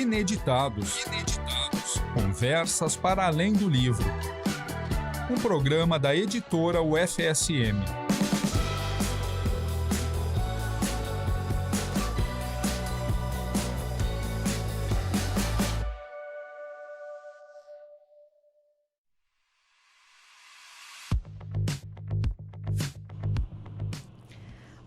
Ineditados. Conversas para além do livro. Um programa da editora UFSM.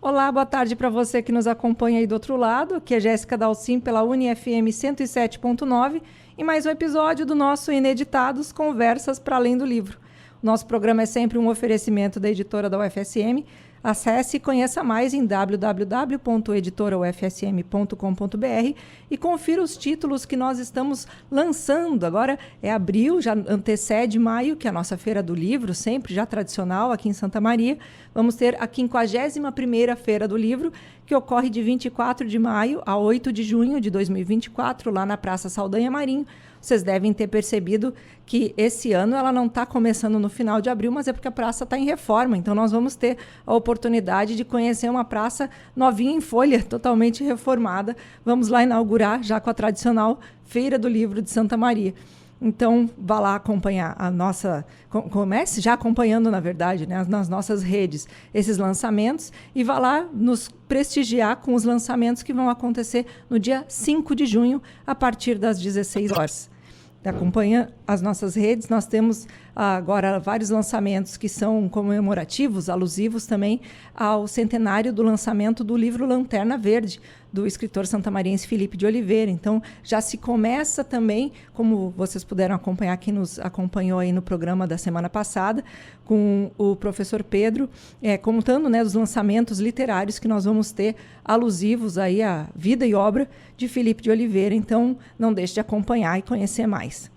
Olá, boa tarde para você que nos acompanha aí do outro lado. Aqui é Jéssica Dalcin pela UniFM 107.9 e mais um episódio do nosso Ineditados, Conversas para Além do Livro. O nosso programa é sempre um oferecimento da editora da UFSM. Acesse e conheça mais em www.editoraufsm.com.br e confira os títulos que nós estamos lançando. Agora é abril, já antecede maio, que é a nossa Feira do Livro, sempre já tradicional aqui em Santa Maria. Vamos ter a 51ª Feira do Livro, que ocorre de 24 de maio a 8 de junho de 2024, lá na Praça Saldanha Marinho. Vocês devem ter percebido que esse ano ela não está começando no final de abril, mas é porque a praça está em reforma. Então, nós vamos ter a oportunidade de conhecer uma praça novinha em folha, totalmente reformada. Vamos lá inaugurar, já com a tradicional Feira do Livro de Santa Maria. Então, vá lá acompanhar a nossa... Comece já acompanhando, na verdade, né, nas nossas redes, esses lançamentos e vá lá nos prestigiar com os lançamentos que vão acontecer no dia 5 de junho, a partir das 16 horas. Acompanha as nossas redes, nós temos agora vários lançamentos que são comemorativos, alusivos também ao centenário do lançamento do livro Lanterna Verde, do escritor santamariense Felipe de Oliveira. Então, já se começa também, como vocês puderam acompanhar, quem nos acompanhou aí no programa da semana passada, com o professor Pedro, contando, né, os lançamentos literários que nós vamos ter alusivos aí à vida e obra de Felipe de Oliveira. Então, não deixe de acompanhar e conhecer mais.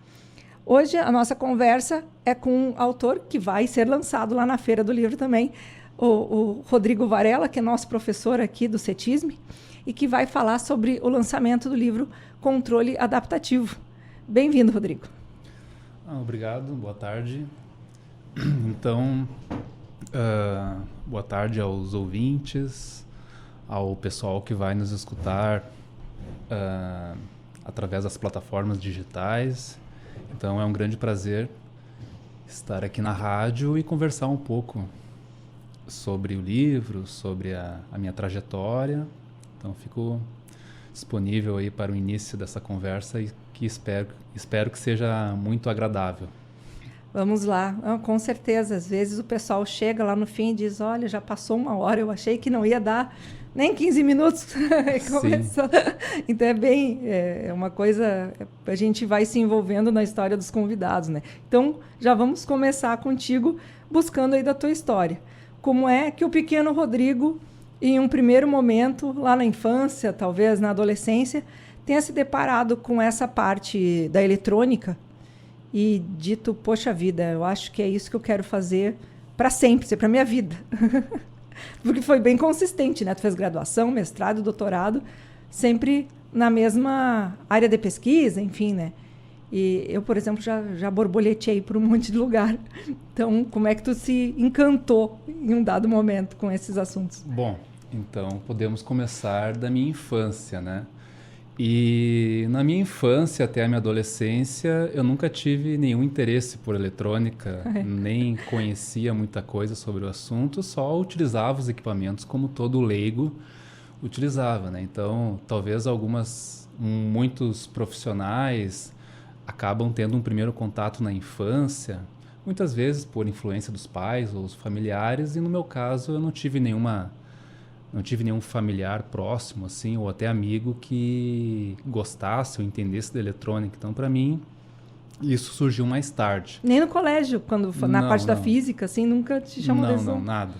Hoje, a nossa conversa é com um autor que vai ser lançado lá na Feira do Livro também, o Rodrigo Varela, que é nosso professor aqui do CETISM, e que vai falar sobre o lançamento do livro Controle Adaptativo. Bem-vindo, Rodrigo. Obrigado, boa tarde. Então, boa tarde aos ouvintes, ao pessoal que vai nos escutar através das plataformas digitais. Então, é um grande prazer estar aqui na rádio e conversar um pouco sobre o livro, sobre a minha trajetória. Então, fico disponível aí para o início dessa conversa e que espero que seja muito agradável. Vamos lá, com certeza. Às vezes o pessoal chega lá no fim e diz, olha, já passou 1 hora, eu achei que não ia dar nem 15 minutos. Então é uma coisa, a gente vai se envolvendo na história dos convidados, né? Então, já vamos começar contigo buscando aí da tua história. Como é que o pequeno Rodrigo, em um primeiro momento, lá na infância, talvez na adolescência, tenha se deparado com essa parte da eletrônica e dito, poxa vida, eu acho que é isso que eu quero fazer para sempre, para a minha vida. Porque foi bem consistente, né? Tu fez graduação, mestrado, doutorado, sempre na mesma área de pesquisa, enfim, né? E eu, por exemplo, já borboleteei por um monte de lugar. Então, como é que tu se encantou em um dado momento com esses assuntos? Bom, então podemos começar da minha infância, né? E na minha infância até a minha adolescência, eu nunca tive nenhum interesse por eletrônica, nem conhecia muita coisa sobre o assunto, só utilizava os equipamentos como todo leigo utilizava, né? Então, talvez muitos profissionais acabam tendo um primeiro contato na infância, muitas vezes por influência dos pais ou os familiares, e no meu caso eu não tive nenhum familiar próximo, assim, ou até amigo que gostasse ou entendesse de eletrônica. Então, para mim, isso surgiu mais tarde. Nem no colégio, na parte da física, assim, nunca te chamou atenção? Não, nada.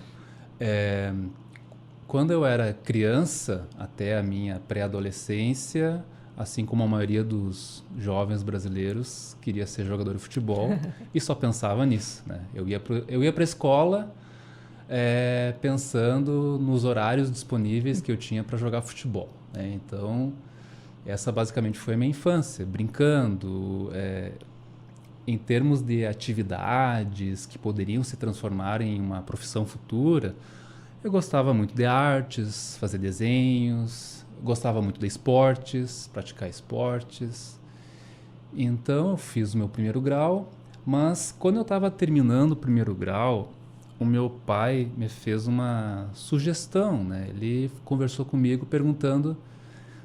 Quando eu era criança, até a minha pré-adolescência, assim como a maioria dos jovens brasileiros, queria ser jogador de futebol e só pensava nisso, né? Eu ia para a escola pensando nos horários disponíveis que eu tinha para jogar futebol, né? Então, essa basicamente foi a minha infância, brincando. Em termos de atividades que poderiam se transformar em uma profissão futura, eu gostava muito de artes, fazer desenhos, gostava muito de esportes, praticar esportes. Então eu fiz o meu primeiro grau, mas quando eu estava terminando o primeiro grau, o meu pai me fez uma sugestão, né? Ele conversou comigo perguntando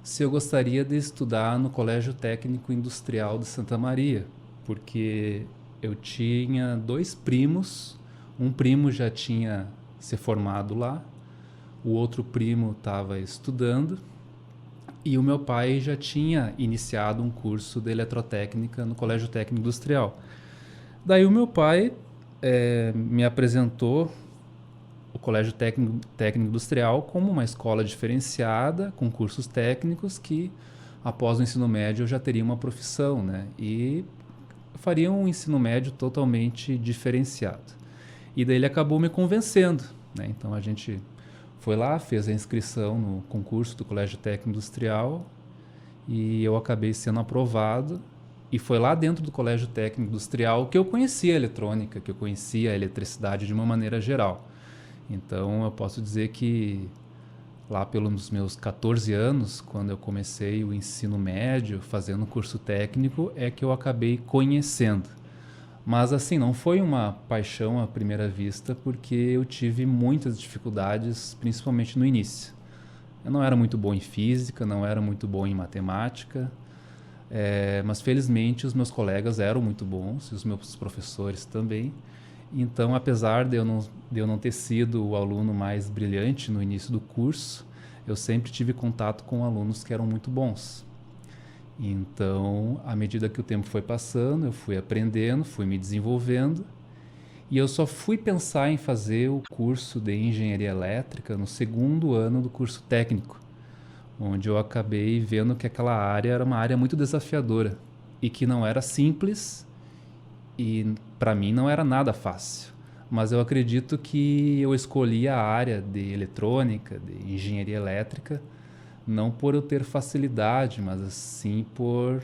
se eu gostaria de estudar no Colégio Técnico Industrial de Santa Maria, porque eu tinha 2 primos, um primo já tinha se formado lá, o outro primo estava estudando e o meu pai já tinha iniciado um curso de eletrotécnica no Colégio Técnico Industrial. Daí o meu pai me apresentou o Colégio Técnico Industrial como uma escola diferenciada, com cursos técnicos que, após o ensino médio, eu já teria uma profissão, né? E faria um ensino médio totalmente diferenciado. E daí ele acabou me convencendo, né? Então a gente foi lá, fez a inscrição no concurso do Colégio Técnico Industrial e eu acabei sendo aprovado. E foi lá dentro do Colégio Técnico Industrial que eu conhecia a eletrônica, que eu conhecia a eletricidade de uma maneira geral. Então eu posso dizer que lá pelos meus 14 anos, quando eu comecei o ensino médio, fazendo curso técnico, é que eu acabei conhecendo. Mas assim, não foi uma paixão à primeira vista, porque eu tive muitas dificuldades, principalmente no início. Eu não era muito bom em física, não era muito bom em matemática, mas felizmente os meus colegas eram muito bons, e os meus professores também. Então, apesar de eu não ter sido o aluno mais brilhante no início do curso, eu sempre tive contato com alunos que eram muito bons. Então, à medida que o tempo foi passando, eu fui aprendendo, fui me desenvolvendo, e eu só fui pensar em fazer o curso de engenharia elétrica no 2º ano do curso técnico, onde eu acabei vendo que aquela área era uma área muito desafiadora e que não era simples e para mim não era nada fácil. Mas eu acredito que eu escolhi a área de eletrônica, de engenharia elétrica, não por eu ter facilidade, mas assim por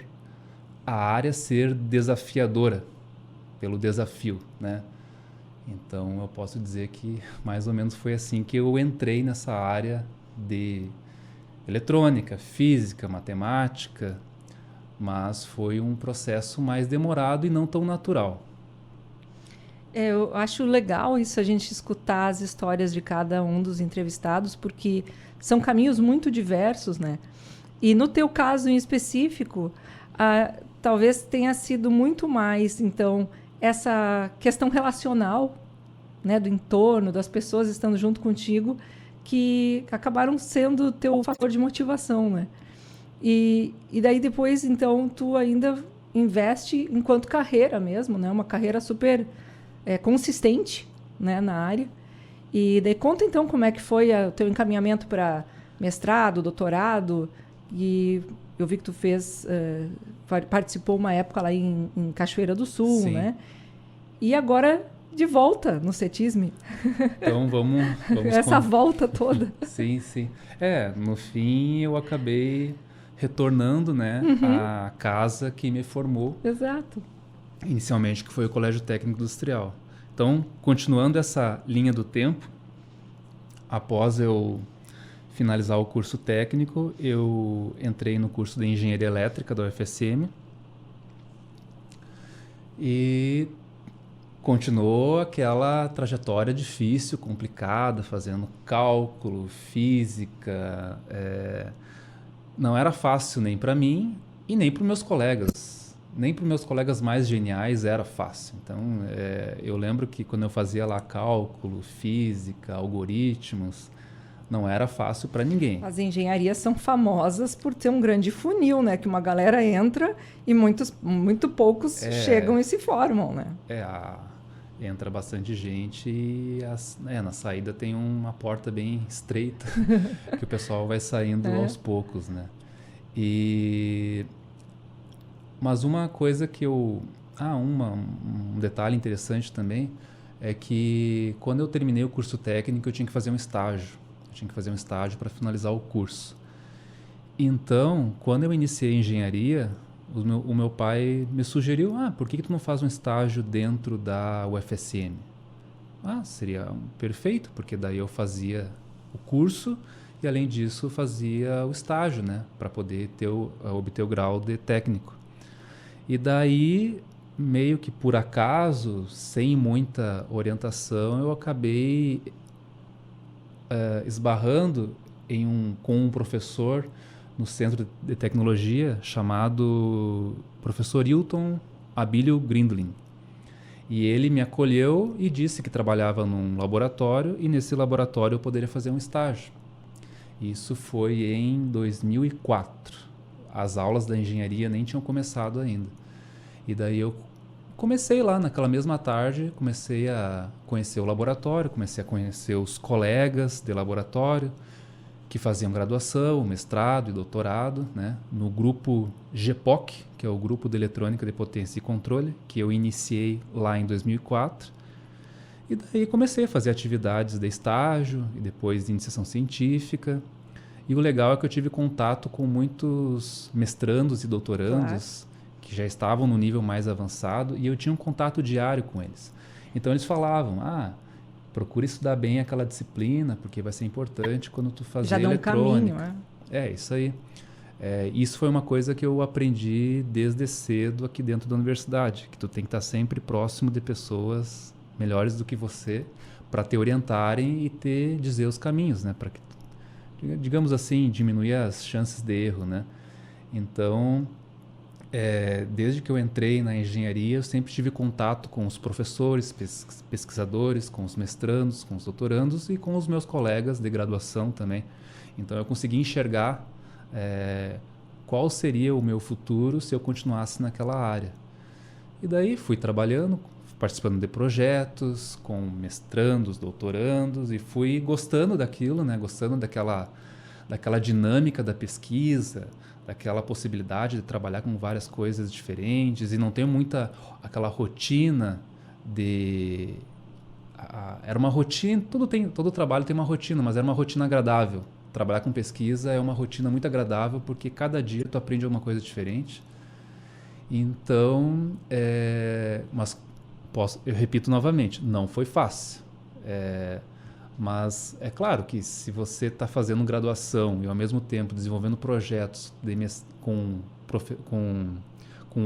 a área ser desafiadora, pelo desafio, né? Então eu posso dizer que mais ou menos foi assim que eu entrei nessa área de eletrônica, física, matemática, mas foi um processo mais demorado e não tão natural. Eu acho legal isso, a gente escutar as histórias de cada um dos entrevistados, porque são caminhos muito diversos, né? E no teu caso em específico, talvez tenha sido muito mais, então, essa questão relacional, né, do entorno, das pessoas estando junto contigo, que acabaram sendo teu fator de motivação, né? E daí depois, então, tu ainda investe enquanto carreira mesmo, né? Uma carreira super consistente, né, na área. E daí conta, então, como é que foi o teu encaminhamento para mestrado, doutorado. E eu vi que tu participou uma época lá em Cachoeira do Sul, sim, né? E agora de volta no CETISM. Então vamos essa volta toda. Sim, sim. No fim eu acabei retornando, né, à casa que me formou. Exato. Inicialmente, que foi o Colégio Técnico Industrial. Então, continuando essa linha do tempo, após eu finalizar o curso técnico, eu entrei no curso de Engenharia Elétrica da UFSM e continuou aquela trajetória difícil, complicada, fazendo cálculo, física. Não era fácil nem para mim e nem para os meus colegas. Nem para os meus colegas mais geniais era fácil. Então, eu lembro que quando eu fazia lá cálculo, física, algoritmos, não era fácil para ninguém. As engenharias são famosas por ter um grande funil, né? Que uma galera entra e muito poucos chegam e se formam, né? Entra bastante gente e na saída tem uma porta bem estreita que o pessoal vai saindo aos poucos, né? Mas uma coisa que um detalhe interessante também é que quando eu terminei o curso técnico eu tinha que fazer um estágio. Para finalizar o curso. Então, quando eu iniciei a engenharia, o meu pai me sugeriu, por que tu não faz um estágio dentro da UFSM? Seria perfeito, porque daí eu fazia o curso e além disso fazia o estágio, né, para poder obter o grau de técnico. E daí, meio que por acaso, sem muita orientação, eu acabei esbarrando com um professor no Centro de Tecnologia chamado professor Hilton Abílio Grindlin. E ele me acolheu e disse que trabalhava num laboratório e nesse laboratório eu poderia fazer um estágio. Isso foi em 2004. As aulas da engenharia nem tinham começado ainda. E daí eu comecei lá naquela mesma tarde, comecei a conhecer o laboratório, comecei a conhecer os colegas de laboratório que faziam graduação, mestrado e doutorado, né, no grupo GEPOC, que é o Grupo de Eletrônica de Potência e Controle, que eu iniciei lá em 2004. E daí comecei a fazer atividades de estágio e depois de iniciação científica. E o legal é que eu tive contato com muitos mestrandos e doutorandos que já estavam no nível mais avançado e eu tinha um contato diário com eles. Então eles falavam, procura estudar bem aquela disciplina, porque vai ser importante quando tu fazer eletrônica. Já dá um caminho, né? É, isso aí. Isso foi uma coisa que eu aprendi desde cedo aqui dentro da universidade, que tu tem que estar sempre próximo de pessoas melhores do que você para te orientarem e te dizer os caminhos, né? Para que, digamos assim, diminuir as chances de erro, né? Então, desde que eu entrei na engenharia, eu sempre tive contato com os professores, pesquisadores, com os mestrandos, com os doutorandos e com os meus colegas de graduação também. Então, eu consegui enxergar qual seria o meu futuro se eu continuasse naquela área. E daí fui trabalhando, participando de projetos com mestrandos, doutorandos e fui gostando daquilo, né? Gostando daquela dinâmica da pesquisa, daquela possibilidade de trabalhar com várias coisas diferentes e não ter muita aquela rotina de... Era uma rotina, todo trabalho tem uma rotina, mas era uma rotina agradável. Trabalhar com pesquisa é uma rotina muito agradável porque cada dia tu aprende alguma coisa diferente. Então, mas eu repito novamente, não foi fácil. Mas é claro que se você está fazendo graduação e ao mesmo tempo desenvolvendo projetos com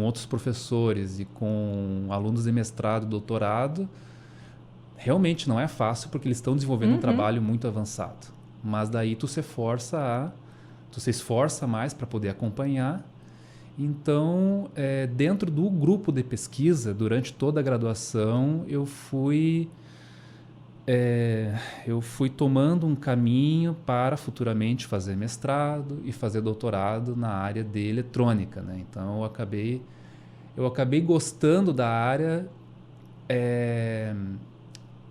outros professores e com alunos de mestrado e doutorado, realmente não é fácil porque eles estão desenvolvendo um trabalho muito avançado. Mas daí tu se esforça mais para poder acompanhar. Então, dentro do grupo de pesquisa, durante toda a graduação, eu fui tomando um caminho para futuramente fazer mestrado e fazer doutorado na área de eletrônica, né? Então, eu acabei gostando da área,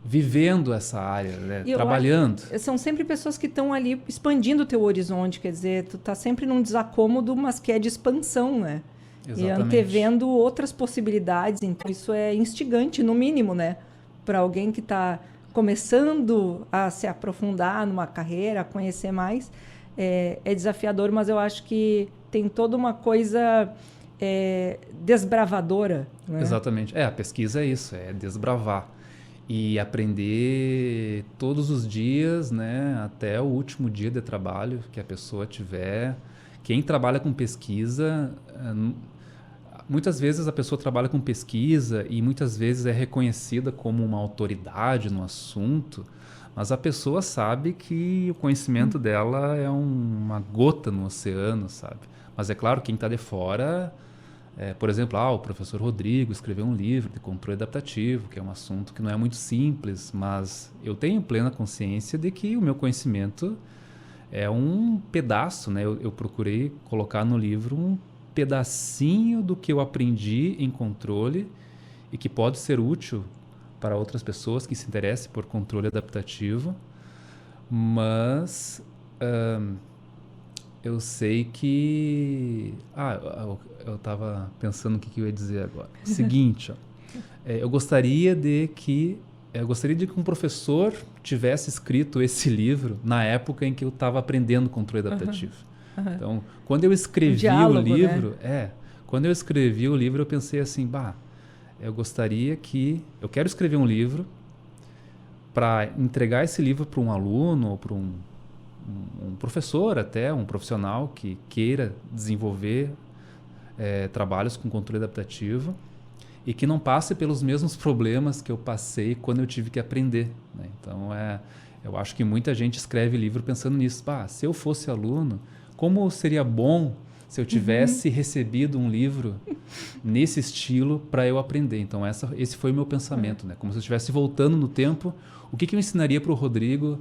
vivendo essa área, né? Trabalhando. São sempre pessoas que estão ali expandindo o teu horizonte, quer dizer, tu está sempre num desacômodo, mas que é de expansão, né? Exatamente. E antevendo outras possibilidades, então isso é instigante, no mínimo, né? Para alguém que está começando a se aprofundar numa carreira, a conhecer mais, é desafiador, mas eu acho que tem toda uma coisa desbravadora, né? Exatamente. A pesquisa é isso, é desbravar. E aprender todos os dias, né, até o último dia de trabalho que a pessoa tiver. Quem trabalha com pesquisa, muitas vezes a pessoa trabalha com pesquisa e muitas vezes é reconhecida como uma autoridade no assunto, mas a pessoa sabe que o conhecimento dela é uma gota no oceano, sabe? Mas é claro, quem está de fora... por exemplo, o professor Rodrigo escreveu um livro de controle adaptativo, que é um assunto que não é muito simples, mas eu tenho plena consciência de que o meu conhecimento é um pedaço, né? Eu procurei colocar no livro um pedacinho do que eu aprendi em controle e que pode ser útil para outras pessoas que se interessem por controle adaptativo, mas... eu sei que... eu estava pensando o que eu ia dizer agora. Seguinte, eu gostaria de que um professor tivesse escrito esse livro na época em que eu estava aprendendo controle adaptativo. Então, quando eu escrevi o livro... né? Quando eu escrevi o livro, eu pensei assim, eu quero escrever um livro para entregar esse livro para um aluno ou para um professor até, um profissional que queira desenvolver trabalhos com controle adaptativo e que não passe pelos mesmos problemas que eu passei quando eu tive que aprender, né? Então, eu acho que muita gente escreve livro pensando nisso. Se eu fosse aluno, como seria bom se eu tivesse recebido um livro nesse estilo para eu aprender. Então, esse foi o meu pensamento, né? Como se eu estivesse voltando no tempo. O que eu ensinaria para o Rodrigo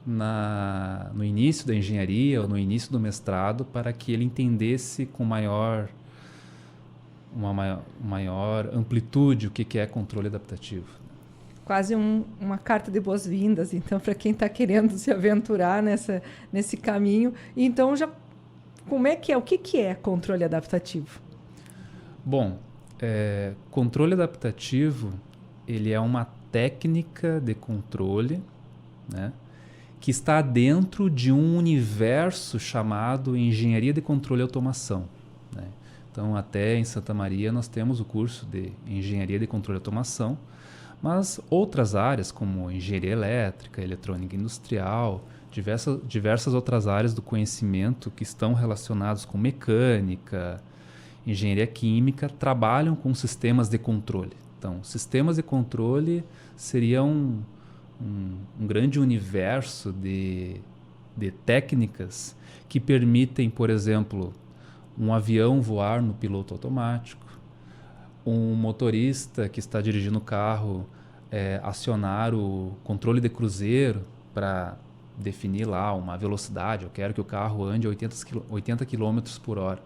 no início da engenharia ou no início do mestrado para que ele entendesse com maior amplitude o que é controle adaptativo. Quase uma carta de boas-vindas, então, para quem está querendo se aventurar nesse caminho. Então, como é que é? O que é controle adaptativo? Bom, controle adaptativo, ele é uma técnica de controle, né, que está dentro de um universo chamado Engenharia de Controle e Automação, né? Então, até em Santa Maria, nós temos o curso de Engenharia de Controle e Automação, mas outras áreas, como engenharia elétrica, eletrônica industrial, diversas outras áreas do conhecimento que estão relacionadas com mecânica, engenharia química, trabalham com sistemas de controle. Então, sistemas de controle seriam um grande universo de técnicas que permitem, por exemplo, um avião voar no piloto automático, um motorista que está dirigindo o carro acionar o controle de cruzeiro para definir lá uma velocidade. Eu quero que o carro ande a 80 km por hora.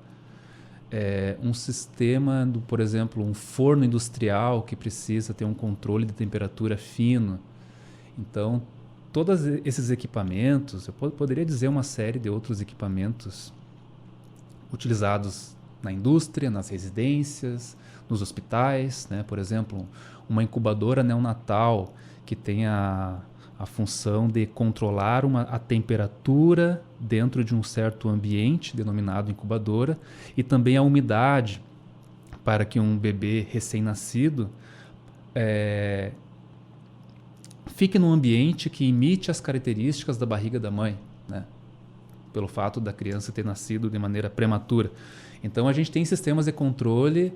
Um sistema, por exemplo, um forno industrial que precisa ter um controle de temperatura fino. Então, todos esses equipamentos, eu poderia dizer uma série de outros equipamentos utilizados na indústria, nas residências, nos hospitais, né? Por exemplo, uma incubadora neonatal que tem a função de controlar a temperatura dentro de um certo ambiente, denominado incubadora, e também a umidade, para que um bebê recém-nascido fique num ambiente que imite as características da barriga da mãe, né? Pelo fato da criança ter nascido de maneira prematura. Então, a gente tem sistemas de controle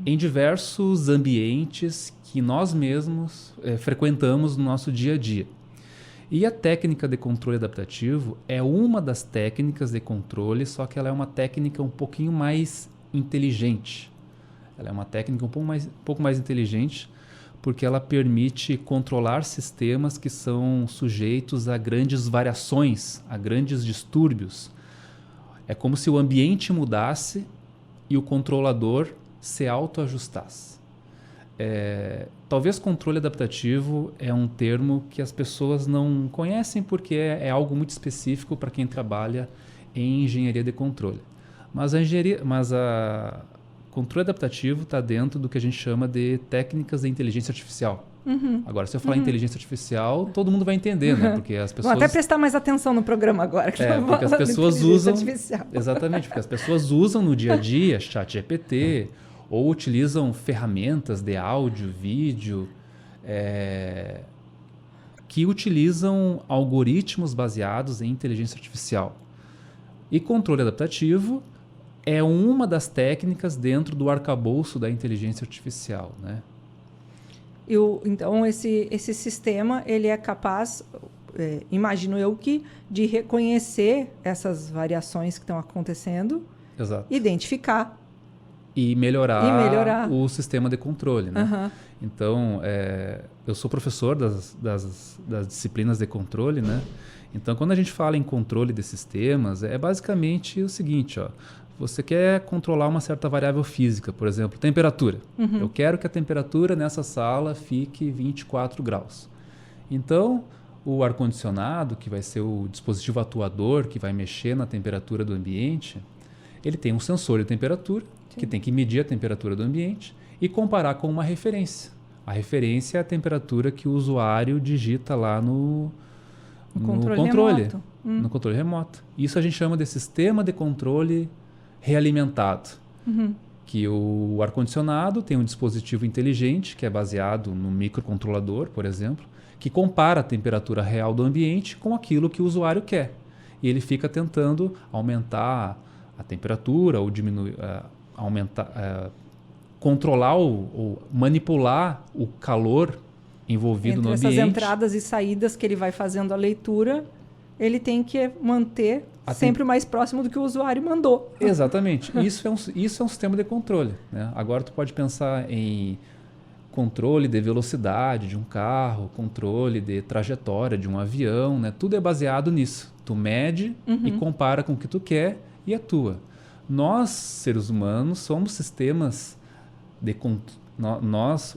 em diversos ambientes que nós mesmos frequentamos no nosso dia a dia. E a técnica de controle adaptativo é uma das técnicas de controle, só que ela é uma técnica um pouquinho mais inteligente. Ela é uma técnica um pouco mais inteligente, porque ela permite controlar sistemas que são sujeitos a grandes variações, a grandes distúrbios. É como se o ambiente mudasse e o controlador se autoajustasse. Talvez controle adaptativo é um termo que as pessoas não conhecem porque é algo muito específico para quem trabalha em engenharia de controle. Mas controle adaptativo está dentro do que a gente chama de técnicas de inteligência artificial. Agora, se eu falar inteligência artificial, todo mundo vai entender, né? Porque as pessoas... Vou até prestar mais atenção no programa agora. Porque as pessoas usam... Exatamente, porque as pessoas usam no dia a dia ChatGPT ou utilizam ferramentas de áudio, vídeo, que utilizam algoritmos baseados em inteligência artificial. E controle adaptativo é uma das técnicas dentro do arcabouço da inteligência artificial, né? Então, esse sistema ele é capaz, imagino eu, de reconhecer essas variações que estão acontecendo, Exato. Identificar e melhorar o sistema de controle, né? Uhum. Então, eu sou professor das disciplinas de controle, né? Então, quando a gente fala em controle de sistemas, é basicamente o seguinte, ó. Você quer controlar uma certa variável física, por exemplo, temperatura. Eu quero que a temperatura nessa sala fique 24 graus. Então, o ar-condicionado, que vai ser o dispositivo atuador que vai mexer na temperatura do ambiente, ele tem um sensor de temperatura, que tem que medir a temperatura do ambiente e comparar com uma referência. A referência é a temperatura que o usuário digita lá no controle remoto. Isso a gente chama de sistema de controle realimentado, que o ar-condicionado tem um dispositivo inteligente que é baseado no microcontrolador, por exemplo, que compara a temperatura real do ambiente com aquilo que o usuário quer. E ele fica tentando aumentar a temperatura ou diminuir, controlar ou manipular o calor envolvido no ambiente. Entre essas entradas e saídas que ele vai fazendo a leitura, ele tem que manter sempre mais próximo do que o usuário mandou. Exatamente. Isso é um sistema de controle, né? Agora tu pode pensar em controle de velocidade de um carro, controle de trajetória de um avião, né? Tudo é baseado nisso. Tu mede e compara com o que tu quer e atua. Nós, seres humanos, somos sistemas de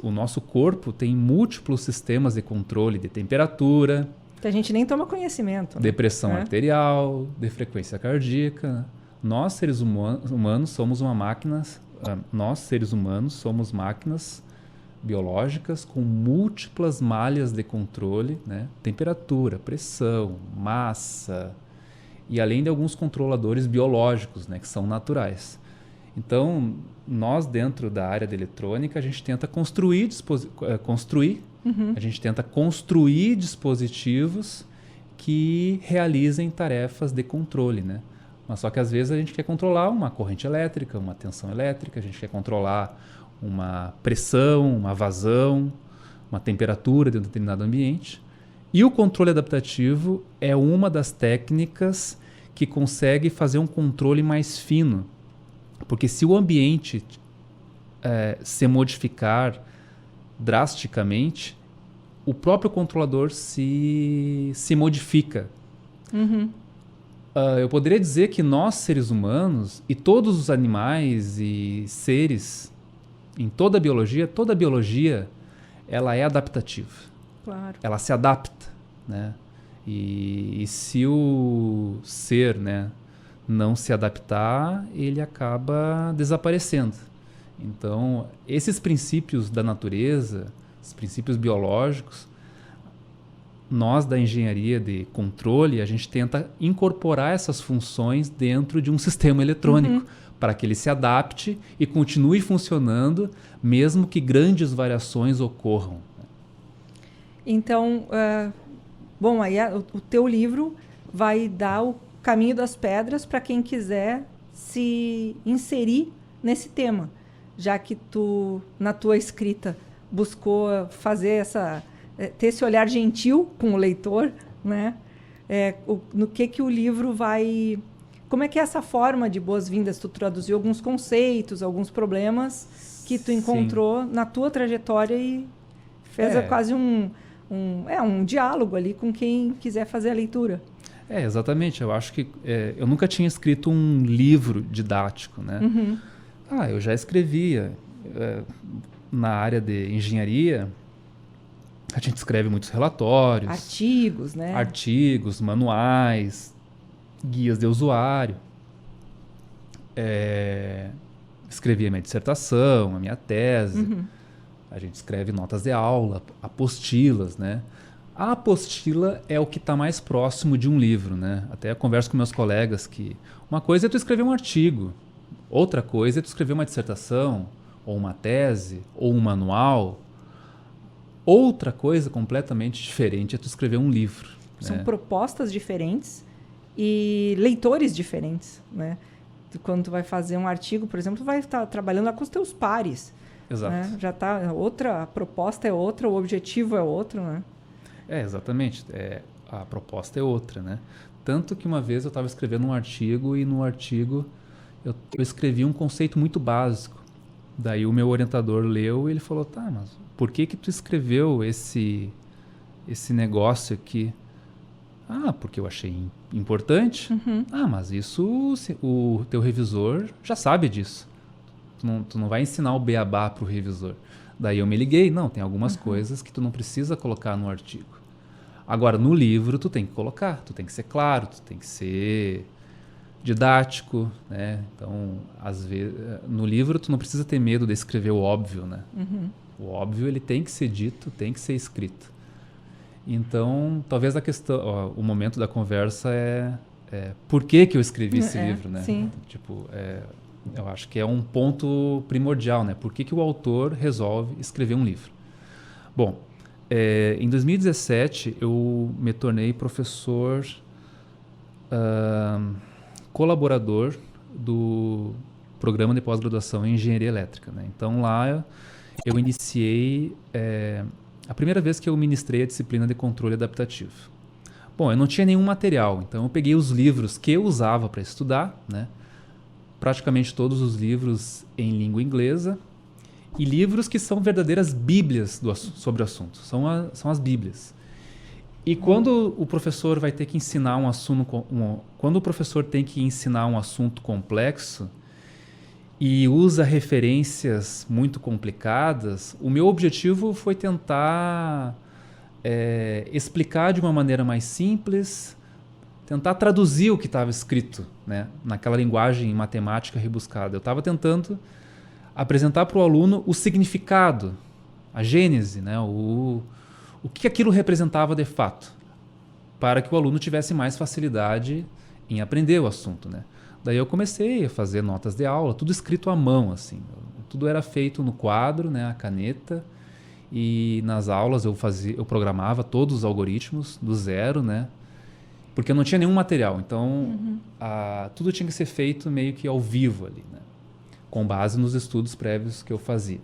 o nosso corpo tem múltiplos sistemas de controle de temperatura, que a gente nem toma conhecimento. De pressão arterial, de frequência cardíaca. Nós, seres humanos, somos máquinas biológicas com múltiplas malhas de controle, né? Temperatura, pressão, massa, e além de alguns controladores biológicos, né? Que são naturais. Então, nós dentro da área de eletrônica, a gente tenta construir dispositivos que realizem tarefas de controle, né? Mas só que às vezes a gente quer controlar uma corrente elétrica, uma tensão elétrica, a gente quer controlar uma pressão, uma vazão, uma temperatura de um determinado ambiente. E o controle adaptativo é uma das técnicas que consegue fazer um controle mais fino. Porque se o ambiente se modificar drasticamente, o próprio controlador se modifica. Eu poderia dizer que nós, seres humanos, e todos os animais e seres, em toda a biologia, ela é adaptativa. Claro. Ela se adapta, né? E se o ser, né, não se adaptar, ele acaba desaparecendo. Então, esses princípios da natureza, os princípios biológicos, nós da engenharia de controle, a gente tenta incorporar essas funções dentro de um sistema eletrônico para que ele se adapte e continue funcionando, mesmo que grandes variações ocorram. Então, bom, aí o teu livro vai dar o caminho das pedras para quem quiser se inserir nesse tema, já que tu, na tua escrita, buscou fazer ter esse olhar gentil com o leitor, né? No que o livro vai... Como é que é essa forma de boas-vindas? Tu traduziu alguns conceitos, alguns problemas que tu encontrou na tua trajetória e fez quase um diálogo ali com quem quiser fazer a leitura. Exatamente. Eu acho que eu nunca tinha escrito um livro didático, né? Eu já escrevia. Na área de engenharia, a gente escreve muitos relatórios. Artigos, né? Artigos, manuais, guias de usuário. Escrevi a minha dissertação, a minha tese. A gente escreve notas de aula, apostilas, né? A apostila é o que está mais próximo de um livro, né? Até eu converso com meus colegas que uma coisa é tu escrever um artigo, outra coisa é tu escrever uma dissertação, ou uma tese, ou um manual. Outra coisa completamente diferente é tu escrever um livro. São propostas diferentes e leitores diferentes, né? Quando tu vai fazer um artigo, por exemplo, tu vai estar trabalhando lá com os teus pares. Exato. Né? Já tá outra, a proposta é outra, o objetivo é outro, né? Exatamente. A proposta é outra, né? Tanto que uma vez eu estava escrevendo um artigo e no artigo eu escrevi um conceito muito básico. Daí o meu orientador leu e ele falou, tá, mas por que tu escreveu esse negócio aqui? Porque eu achei importante. Mas isso o teu revisor já sabe disso. Tu não vai ensinar o beabá para o revisor. Daí eu me liguei, não, tem algumas coisas que tu não precisa colocar no artigo. Agora, no livro tu tem que colocar, tu tem que ser claro, tu tem que ser didático, né? Então, às vezes, no livro tu não precisa ter medo de escrever o óbvio, né? O óbvio ele tem que ser dito, tem que ser escrito. Então, talvez a questão, o momento da conversa é por que eu escrevi esse livro, né? Sim. Eu acho que é um ponto primordial, né? Por que o autor resolve escrever um livro? Bom, Em 2017, eu me tornei professor colaborador do programa de pós-graduação em Engenharia Elétrica, né? Então, lá eu iniciei a primeira vez que eu ministrei a disciplina de controle adaptativo. Bom, eu não tinha nenhum material, então eu peguei os livros que eu usava para estudar, né? Praticamente todos os livros em língua inglesa, e livros que são verdadeiras bíblias sobre o assunto, são as bíblias. E quando o professor vai ter que ensinar quando o professor tem que ensinar um assunto complexo e usa referências muito complicadas, o meu objetivo foi tentar explicar de uma maneira mais simples, tentar traduzir o que estava escrito, né, naquela linguagem matemática rebuscada. Eu estava tentando apresentar para o aluno o significado, a gênese, né, o que aquilo representava de fato, para que o aluno tivesse mais facilidade em aprender o assunto, né. Daí eu comecei a fazer notas de aula, tudo escrito à mão, assim. Tudo era feito no quadro, né, a caneta, e nas aulas eu programava todos os algoritmos do zero, né, porque eu não tinha nenhum material. Então, tudo tinha que ser feito meio que ao vivo ali, né, com base nos estudos prévios que eu fazia.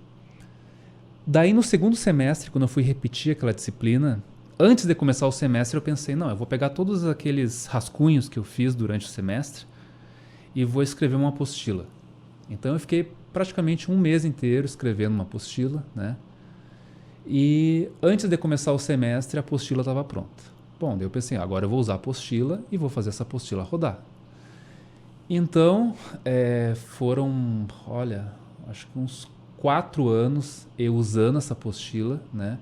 Daí, no segundo semestre, quando eu fui repetir aquela disciplina, antes de começar o semestre, eu pensei, não, eu vou pegar todos aqueles rascunhos que eu fiz durante o semestre e vou escrever uma apostila. Então, eu fiquei praticamente um mês inteiro escrevendo uma apostila, né? E antes de começar o semestre, a apostila estava pronta. Bom, daí eu pensei, agora eu vou usar a apostila e vou fazer essa apostila rodar. Então, foram, acho que uns 4 anos eu usando essa apostila, né?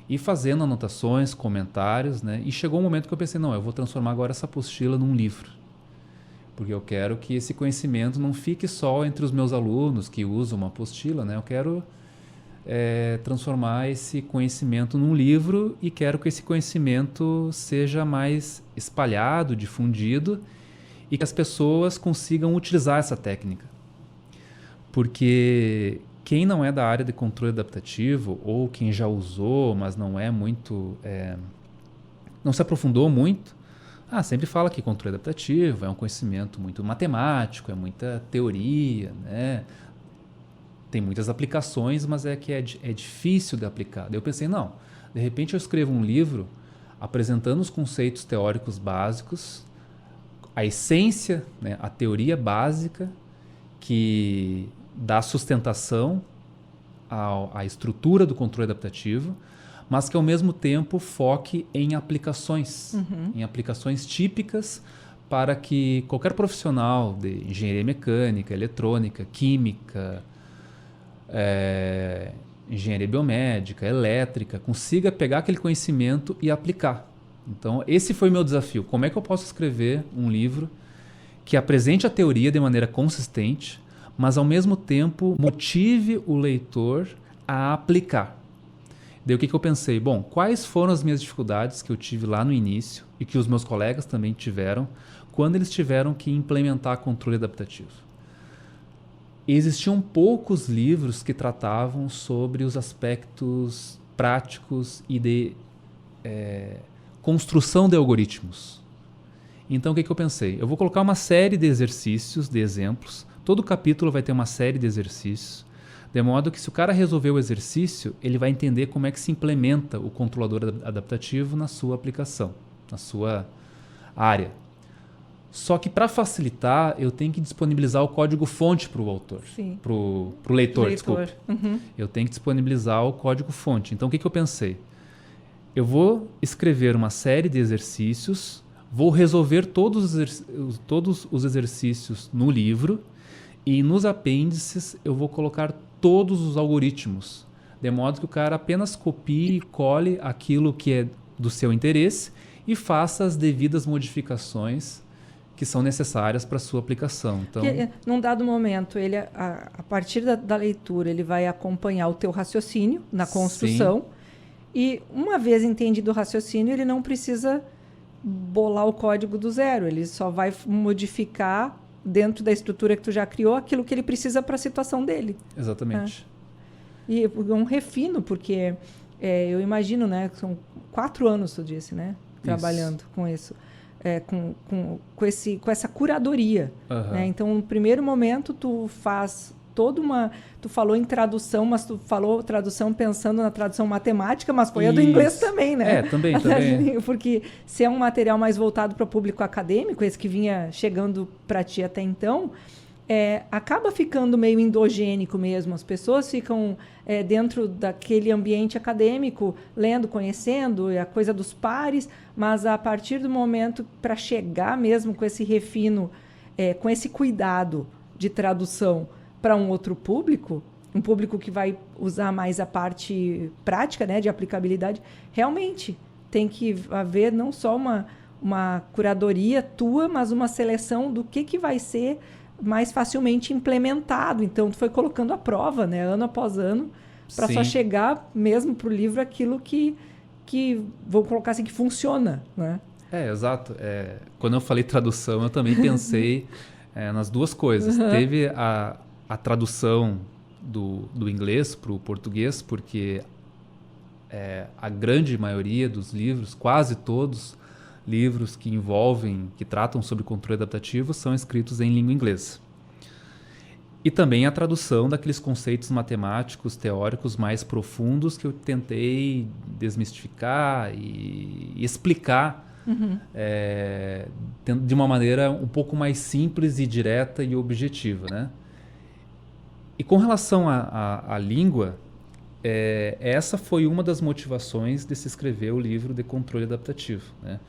E fazendo anotações, comentários, né? E chegou um momento que eu pensei, não, eu vou transformar agora essa apostila num livro. Porque eu quero que esse conhecimento não fique só entre os meus alunos que usam uma apostila, né? Eu quero transformar esse conhecimento num livro e quero que esse conhecimento seja mais espalhado, difundido e que as pessoas consigam utilizar essa técnica. Porque quem não é da área de controle adaptativo ou quem já usou, mas não é muito, não se aprofundou muito, sempre fala que controle adaptativo é um conhecimento muito matemático, é muita teoria, né? Tem muitas aplicações, mas é difícil de aplicar. Daí eu pensei, não, de repente eu escrevo um livro apresentando os conceitos teóricos básicos, a essência, né, a teoria básica que dá sustentação à estrutura do controle adaptativo, mas que ao mesmo tempo foque em aplicações, em aplicações típicas para que qualquer profissional de engenharia mecânica, eletrônica, química, engenharia biomédica, elétrica, consiga pegar aquele conhecimento e aplicar. Então, esse foi o meu desafio. Como é que eu posso escrever um livro que apresente a teoria de maneira consistente, mas ao mesmo tempo motive o leitor a aplicar? Daí o que eu pensei? Bom, quais foram as minhas dificuldades que eu tive lá no início e que os meus colegas também tiveram quando eles tiveram que implementar controle adaptativo? Existiam poucos livros que tratavam sobre os aspectos práticos e de construção de algoritmos. Então, o que eu pensei? Eu vou colocar uma série de exercícios, de exemplos. Todo capítulo vai ter uma série de exercícios, de modo que se o cara resolver o exercício, ele vai entender como é que se implementa o controlador adaptativo na sua aplicação, na sua área. Só que para facilitar, eu tenho que disponibilizar o código-fonte para o autor, para o leitor, desculpa. Eu tenho que disponibilizar o código-fonte. Então, o que eu pensei? Eu vou escrever uma série de exercícios, vou resolver todos os exercícios no livro e nos apêndices eu vou colocar todos os algoritmos, de modo que o cara apenas copie e cole aquilo que é do seu interesse e faça as devidas modificações que são necessárias para a sua aplicação. Então, num dado momento, ele, a partir da leitura, ele vai acompanhar o teu raciocínio na construção. Sim. E uma vez entendido o raciocínio, ele não precisa bolar o código do zero. Ele só vai modificar dentro da estrutura que tu já criou aquilo que ele precisa para a situação dele. Exatamente. E um refino, porque eu imagino, né? São 4 anos, tu disse, né? Trabalhando com isso. Com essa curadoria. Né? Então, no primeiro momento, tu faz toda uma... Tu falou em tradução, mas tu falou tradução pensando na tradução matemática, mas foi a do inglês também, né? Também. Porque se é um material mais voltado para o público acadêmico, esse que vinha chegando para ti até então, acaba ficando meio endogênico mesmo. As pessoas ficam dentro daquele ambiente acadêmico, lendo, conhecendo, a coisa dos pares, mas a partir do momento para chegar mesmo com esse refino, com esse cuidado de tradução para um outro público, um público que vai usar mais a parte prática, né, de aplicabilidade, realmente tem que haver não só uma curadoria tua, mas uma seleção do que vai ser mais facilmente implementado. Então, tu foi colocando à prova, né, ano após ano, para só chegar mesmo para o livro aquilo que vou colocar assim, que funciona, né? Exato. Quando eu falei tradução, eu também pensei nas duas coisas. Teve a tradução do inglês para o português, porque a grande maioria dos livros, quase todos livros que tratam sobre controle adaptativo são escritos em língua inglesa. E também a tradução daqueles conceitos matemáticos, teóricos mais profundos que eu tentei desmistificar e explicar de uma maneira um pouco mais simples e direta e objetiva, né? E com relação à língua, essa foi uma das motivações de se escrever o livro de controle adaptativo, né?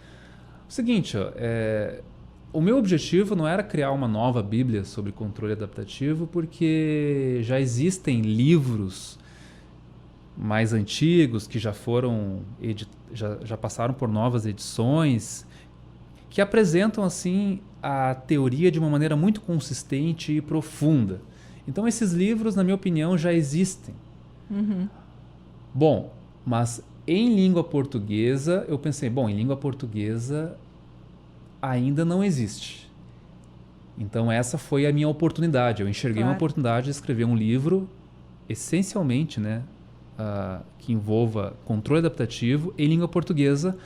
O seguinte, o meu objetivo não era criar uma nova Bíblia sobre controle adaptativo, porque já existem livros mais antigos que já passaram por novas edições, que apresentam assim a teoria de uma maneira muito consistente e profunda. Então esses livros, na minha opinião, já existem. Bom, mas em língua portuguesa, eu pensei, em língua portuguesa ainda não existe. Então essa foi a minha oportunidade. Eu enxerguei uma oportunidade de escrever um livro, essencialmente, né, que envolva controle adaptativo em língua portuguesa,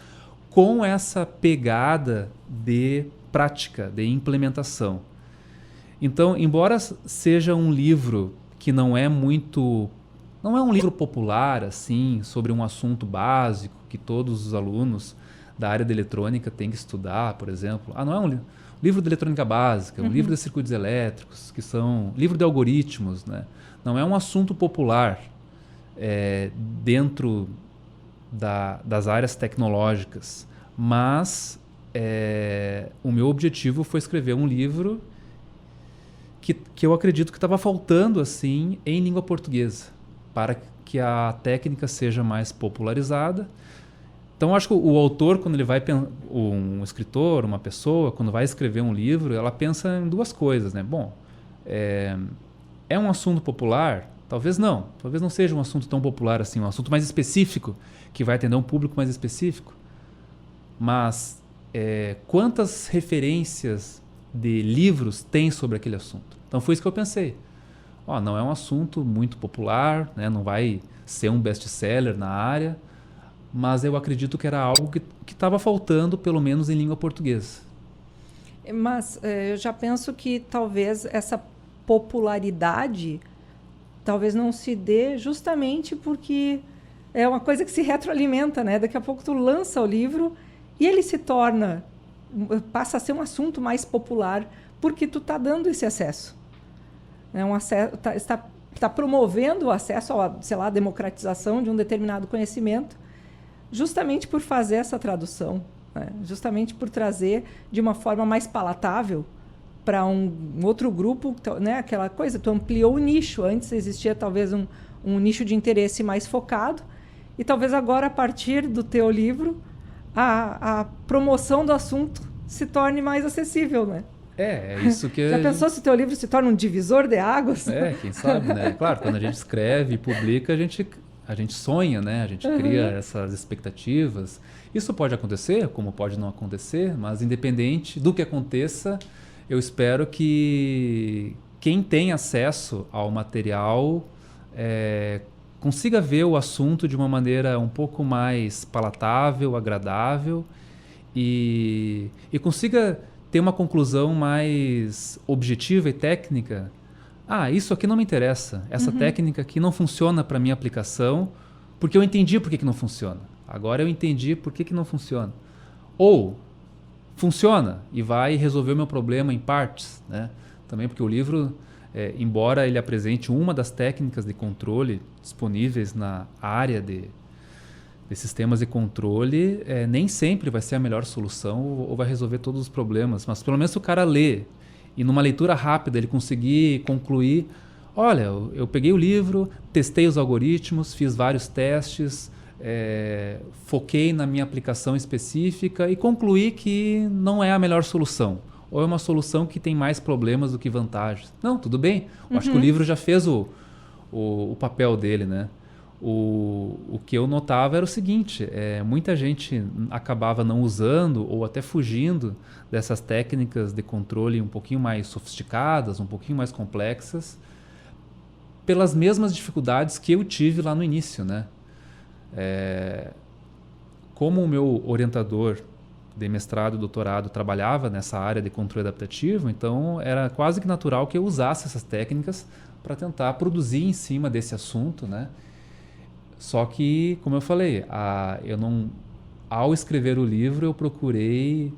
com essa pegada de prática, de implementação. Então, embora seja um livro que não é um livro popular, assim, sobre um assunto básico que todos os alunos da área de eletrônica têm que estudar, por exemplo. Não é um livro de eletrônica básica, é um livro de circuitos elétricos, que são livro de algoritmos, né? Não é um assunto popular dentro das áreas tecnológicas, mas o meu objetivo foi escrever um livro que eu acredito que estava faltando assim em língua portuguesa, para que a técnica seja mais popularizada. Então, acho que o autor, quando ele vai, um escritor, uma pessoa, quando vai escrever um livro, ela pensa em duas coisas, né? Bom, é um assunto popular? Talvez não seja um assunto tão popular assim, um assunto mais específico, que vai atender um público mais específico. Mas quantas referências de livros tem sobre aquele assunto? Então foi isso que eu pensei. Não é um assunto muito popular, né? Não vai ser um best-seller na área, mas eu acredito que era algo que estava faltando, pelo menos em língua portuguesa. Mas eu já penso que talvez essa popularidade talvez não se dê justamente porque é uma coisa que se retroalimenta, né? Daqui a pouco tu lança o livro e ele passa a ser um assunto mais popular porque tu está dando esse acesso. Está promovendo o acesso à democratização de um determinado conhecimento, justamente por fazer essa tradução, né? Justamente por trazer de uma forma mais palatável para um outro grupo, né? Aquela coisa, tu ampliou o nicho. Antes existia talvez um nicho de interesse mais focado, e talvez agora, a partir do teu livro, a promoção do assunto se torne mais acessível, né? É isso que... Já pensou se o teu livro se torna um divisor de águas? Quem sabe, né? Claro, quando a gente escreve e publica, a gente sonha, né? A gente cria essas expectativas. Isso pode acontecer, como pode não acontecer, mas independente do que aconteça, eu espero que quem tem acesso ao material consiga ver o assunto de uma maneira um pouco mais palatável, agradável e consiga ter uma conclusão mais objetiva e técnica. Isso aqui não me interessa. Essa técnica aqui não funciona para minha aplicação porque eu entendi por que não funciona. Agora eu entendi por que não funciona. Ou funciona e vai resolver o meu problema em partes, né? Também porque o livro, embora ele apresente uma das técnicas de controle disponíveis na área de sistemas de controle, nem sempre vai ser a melhor solução ou vai resolver todos os problemas. Mas pelo menos se o cara lê e numa leitura rápida ele conseguir concluir, olha, eu peguei o livro, testei os algoritmos, fiz vários testes, foquei na minha aplicação específica e concluí que não é a melhor solução. Ou é uma solução que tem mais problemas do que vantagens. Não, tudo bem. Eu acho que o livro já fez o papel dele, né? O que eu notava era o seguinte, muita gente acabava não usando ou até fugindo dessas técnicas de controle um pouquinho mais sofisticadas, um pouquinho mais complexas, pelas mesmas dificuldades que eu tive lá no início, né? Como o meu orientador de mestrado e doutorado trabalhava nessa área de controle adaptativo, então era quase que natural que eu usasse essas técnicas para tentar produzir em cima desse assunto, né? Só que, como eu falei, ao escrever o livro eu procurei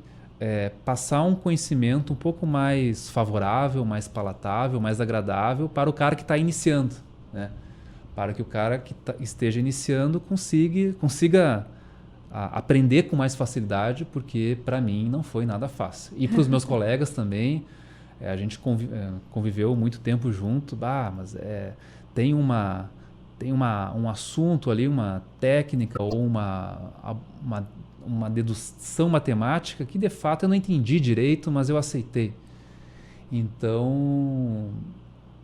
passar um conhecimento um pouco mais favorável, mais palatável, mais agradável para o cara que está iniciando, né? Para que o cara que esteja iniciando consiga aprender com mais facilidade, porque para mim não foi nada fácil. E para os meus colegas também, a gente conviveu muito tempo junto, mas tem um assunto ali, uma técnica ou uma dedução matemática que de fato eu não entendi direito, mas eu aceitei. Então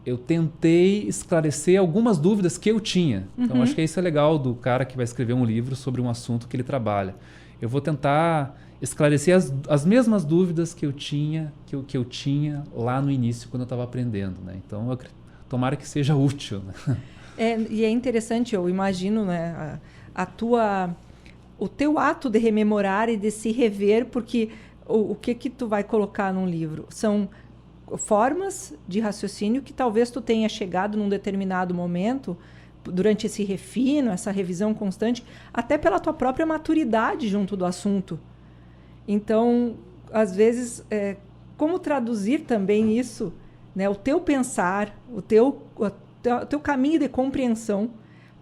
eu tentei esclarecer algumas dúvidas que eu tinha. Então acho que isso é legal do cara que vai escrever um livro sobre um assunto que ele trabalha. Eu vou tentar esclarecer as mesmas dúvidas que eu tinha lá no início quando eu estava aprendendo, né? Então tomara que seja útil, né? E é interessante, eu imagino, né, o teu ato de rememorar e de se rever, porque o que tu vai colocar num livro? São formas de raciocínio que talvez tu tenha chegado num determinado momento, durante esse refino, essa revisão constante, até pela tua própria maturidade junto do assunto. Então, às vezes, como traduzir também isso, né, o teu pensar, o teu caminho de compreensão,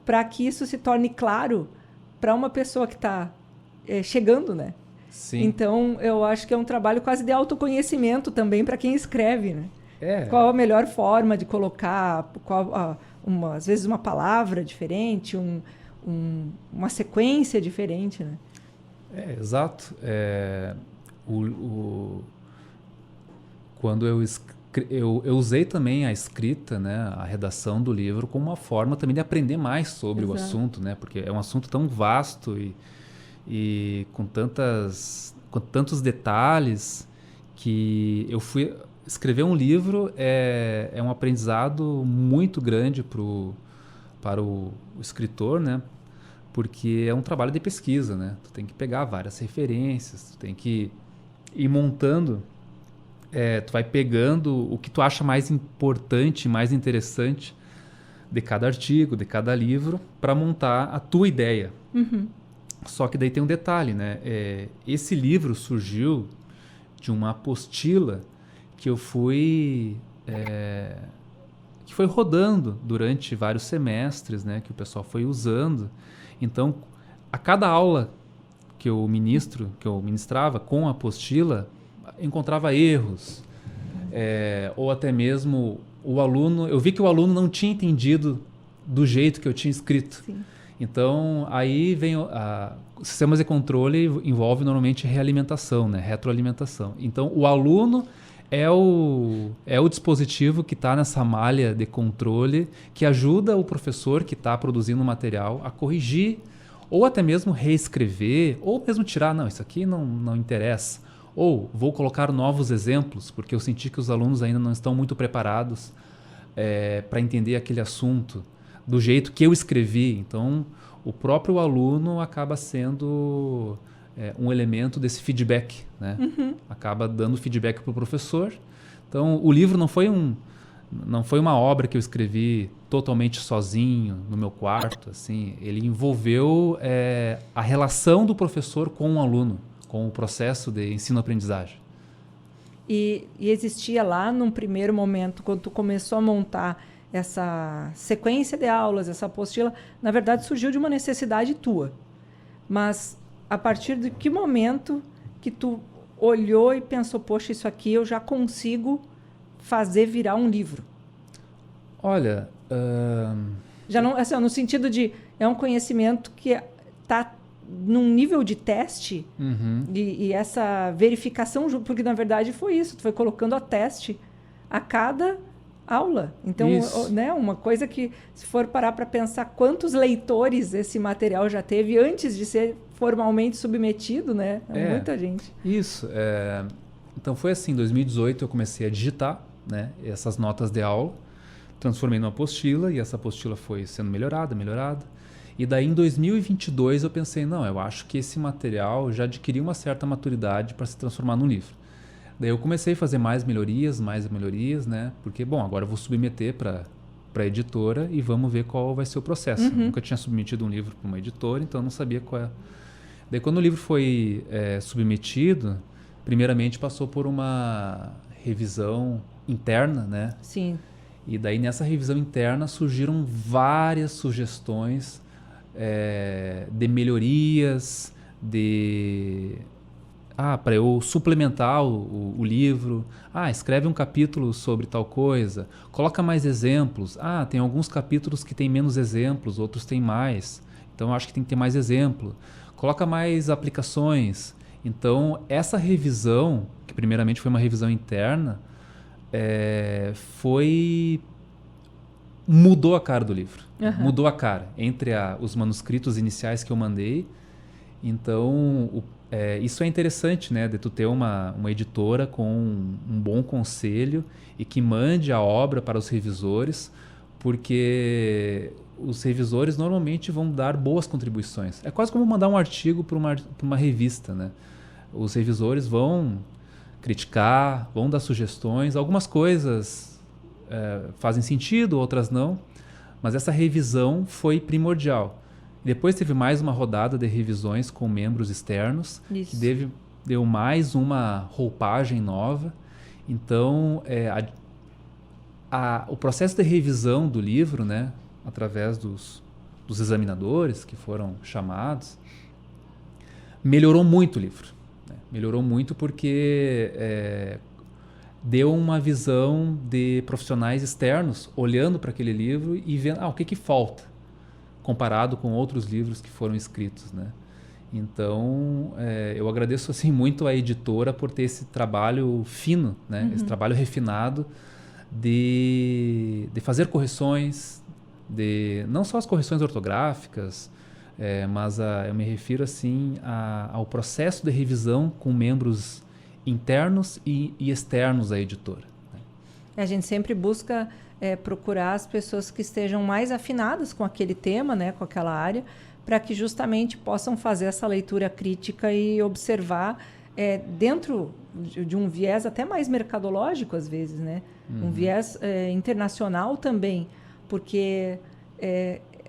para que isso se torne claro para uma pessoa que está chegando, né? Sim. Então, eu acho que é um trabalho quase de autoconhecimento também para quem escreve, né? Qual a melhor forma de colocar, às vezes uma palavra diferente, uma sequência diferente, né? Exato. Quando eu usei também a escrita, né, a redação do livro como uma forma também de aprender mais sobre o assunto, né? Porque é um assunto tão vasto e com tantos detalhes que eu fui escrever um livro é um aprendizado muito grande para o escritor, né? Porque é um trabalho de pesquisa, né? Tu tem que pegar várias referências, tu tem que ir montando, tu vai pegando o que tu acha mais importante, mais interessante de cada artigo, de cada livro, para montar a tua ideia. Só que daí tem um detalhe, né? Esse livro surgiu de uma apostila que eu fui que foi rodando durante vários semestres, né? Que o pessoal foi usando. Então, a cada aula que eu ministrava com a apostila, encontrava erros, ou até mesmo o aluno, eu vi que o aluno não tinha entendido do jeito que eu tinha escrito. Sim. Então, aí vem sistemas de controle envolve normalmente realimentação, né? Retroalimentação. Então, o aluno é o dispositivo que está nessa malha de controle que ajuda o professor que está produzindo o material a corrigir ou até mesmo reescrever ou mesmo tirar, não, isso aqui não interessa. Ou vou colocar novos exemplos porque eu senti que os alunos ainda não estão muito preparados para entender aquele assunto. do jeito que eu escrevi. Então, o próprio aluno acaba sendo um elemento desse feedback, né? Acaba dando feedback para o professor. Então, o livro não foi uma obra que eu escrevi totalmente sozinho, no meu quarto. Assim. Ele envolveu a relação do professor com o aluno, com o processo de ensino-aprendizagem. E existia lá, num primeiro momento, quando tu começou a montar essa sequência de aulas, essa apostila, na verdade surgiu de uma necessidade tua. Mas a partir de que momento que tu olhou e pensou, poxa, isso aqui eu já consigo fazer virar um livro? Olha... Já não, assim, no sentido de, é um conhecimento que está num nível de teste e essa verificação, porque na verdade foi isso, tu foi colocando a teste a cada aula. Então, né, uma coisa que, se for parar para pensar quantos leitores esse material já teve antes de ser formalmente submetido, né? Muita gente. Isso. Então foi assim, em 2018 eu comecei a digitar, né, essas notas de aula, transformei numa apostila e essa apostila foi sendo melhorada. E daí em 2022 eu pensei, não, eu acho que esse material já adquiriu uma certa maturidade para se transformar num livro. Daí eu comecei a fazer mais melhorias, né? Porque, bom, agora eu vou submeter para a editora e vamos ver qual vai ser o processo. Eu nunca tinha submetido um livro para uma editora, então eu não sabia qual é. Daí quando o livro foi submetido, primeiramente passou por uma revisão interna, né? Sim. E daí nessa revisão interna surgiram várias sugestões de melhorias, para eu suplementar o livro. Escreve um capítulo sobre tal coisa, coloca mais exemplos. Tem alguns capítulos que tem menos exemplos, outros tem mais. Então eu acho que tem que ter mais exemplo. Coloca mais aplicações. Então essa revisão, que primeiramente foi uma revisão interna, mudou a cara do livro. Mudou a cara entre os manuscritos iniciais que eu mandei. Então, isso é interessante, né? De tu ter uma editora com um bom conselho e que mande a obra para os revisores, porque os revisores normalmente vão dar boas contribuições. É quase como mandar um artigo para uma revista, né? Os revisores vão criticar, vão dar sugestões. Algumas coisas fazem sentido, outras não. Mas essa revisão foi primordial. Depois teve mais uma rodada de revisões com membros externos, que deu mais uma roupagem nova. Então, o processo de revisão do livro, né, através dos examinadores que foram chamados, melhorou muito o livro. Melhorou muito porque deu uma visão de profissionais externos olhando para aquele livro e vendo o que falta comparado com outros livros que foram escritos, né? Então, eu agradeço assim, muito à editora por ter esse trabalho fino, né? Esse trabalho refinado de fazer correções, não só as correções ortográficas, mas eu me refiro assim ao processo de revisão com membros internos e externos à editora. A gente sempre busca procurar as pessoas que estejam mais afinadas com aquele tema, né, com aquela área, para que justamente possam fazer essa leitura crítica e observar dentro de um viés até mais mercadológico, às vezes, né? Um viés internacional também, porque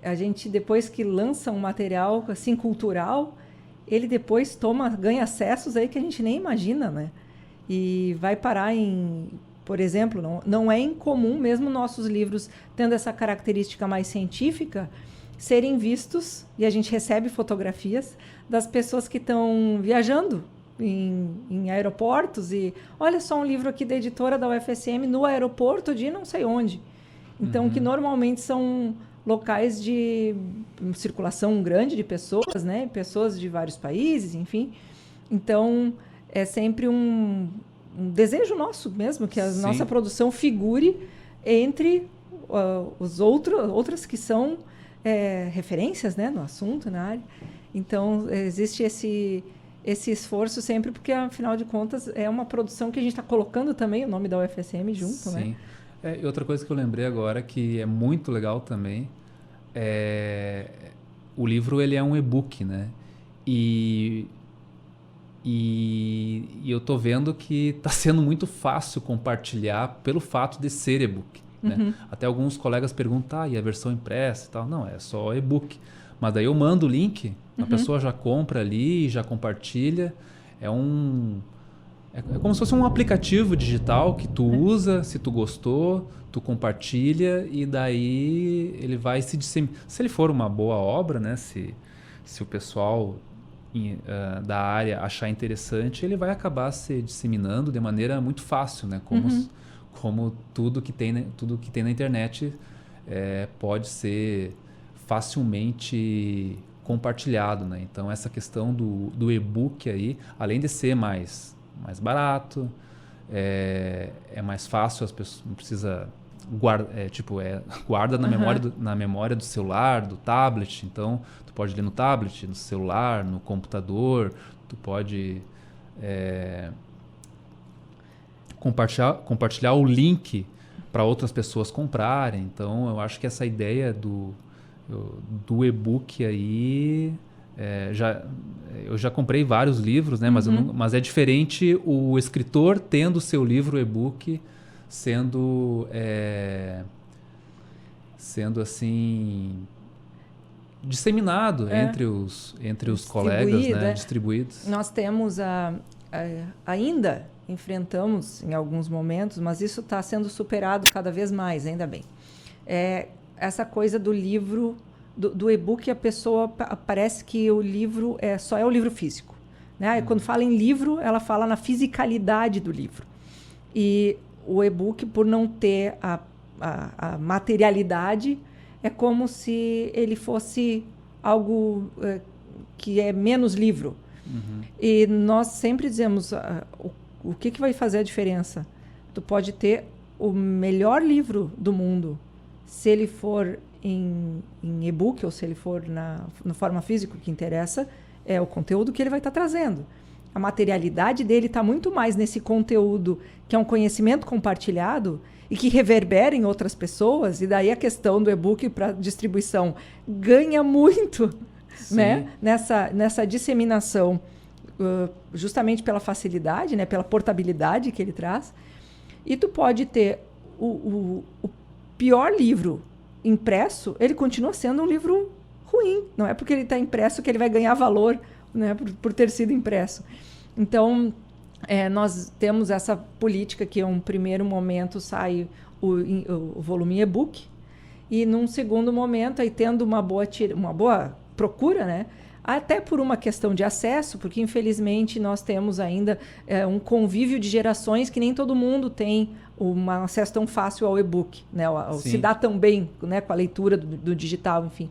a gente, depois que lança um material assim, cultural, ele depois ganha acessos aí que a gente nem imagina, né? E vai parar por exemplo, não é incomum, mesmo nossos livros tendo essa característica mais científica, serem vistos, e a gente recebe fotografias das pessoas que estão viajando em aeroportos e olha só um livro aqui da editora da UFSM no aeroporto de não sei onde. Então, que normalmente são locais de circulação grande de pessoas, né? Pessoas de vários países, enfim. Então, é sempre um desejo nosso mesmo, que a nossa produção figure entre outras que são referências, né, no assunto, na área. Então, existe esse esforço sempre, porque, afinal de contas, é uma produção que a gente está colocando também o nome da UFSM junto, né? E outra coisa que eu lembrei agora, que é muito legal também, o livro ele é um e-book, né? E eu tô vendo que está sendo muito fácil compartilhar pelo fato de ser e-book. Né? Até alguns colegas perguntam, e a versão impressa e tal? Não, é só e-book. Mas daí eu mando o link, a pessoa já compra ali, já compartilha. É como se fosse um aplicativo digital que tu usa, se tu gostou, tu compartilha e daí ele vai se disseminar. Se ele for uma boa obra, né? Se o pessoal da área achar interessante, ele vai acabar se disseminando de maneira muito fácil, né? Como tudo que tem na internet pode ser facilmente compartilhado, né? Então essa questão do e-book aí, além de ser mais barato, é mais fácil, as pessoas não precisa guarda na memória do celular, do tablet. Então tu pode ler no tablet, no celular, no computador, tu pode compartilhar o link para outras pessoas comprarem. Então eu acho que essa ideia do e-book aí, eu já comprei vários livros, né? Mas é diferente o escritor tendo o seu livro e-book sendo assim disseminado entre os colegas, né? Distribuídos. Nós temos ainda enfrentamos em alguns momentos, mas isso está sendo superado cada vez mais, ainda bem. Essa coisa do livro, do e-book, a pessoa parece que o livro só é o livro físico. Né? Quando fala em livro, ela fala na fisicalidade do livro. E o e-book, por não ter a materialidade, é como se ele fosse algo que é menos livro. E nós sempre dizemos, o que vai fazer a diferença? Tu pode ter o melhor livro do mundo, se ele for em e-book ou se ele for na forma física, o que interessa é o conteúdo que ele vai estar trazendo. A materialidade dele está muito mais nesse conteúdo que é um conhecimento compartilhado e que reverbera em outras pessoas, e daí a questão do e-book para distribuição ganha muito, né? Nessa disseminação, justamente pela facilidade, né? Pela portabilidade que ele traz. E tu pode ter o pior livro impresso, ele continua sendo um livro ruim. Não é porque ele está impresso que ele vai ganhar valor, né? por ter sido impresso. Então, nós temos essa política que, em um primeiro momento, sai o volume e-book, e num segundo momento, aí tendo uma boa procura, né? Até por uma questão de acesso, porque, infelizmente, nós temos ainda um convívio de gerações que nem todo mundo tem um acesso tão fácil ao e-book, né? Se dá tão bem, né? Com a leitura do digital, enfim.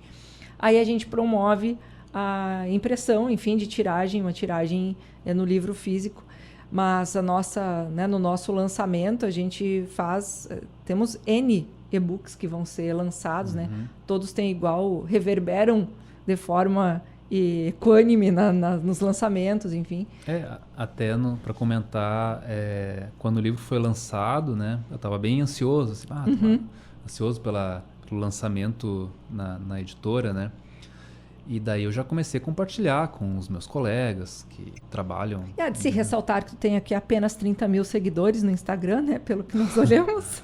Aí a gente promove a impressão, enfim, de tiragem, uma tiragem no livro físico. Mas no nosso lançamento, a gente temos N e-books que vão ser lançados, né? Todos têm reverberam de forma equânime nos lançamentos, enfim. Até para comentar, quando o livro foi lançado, né? Eu estava bem ansioso, assim, ansioso pelo lançamento na editora, né? E daí eu já comecei a compartilhar com os meus colegas que trabalham... de se ressaltar que tu tem aqui apenas 30 mil seguidores no Instagram, né? Pelo que nós olhamos.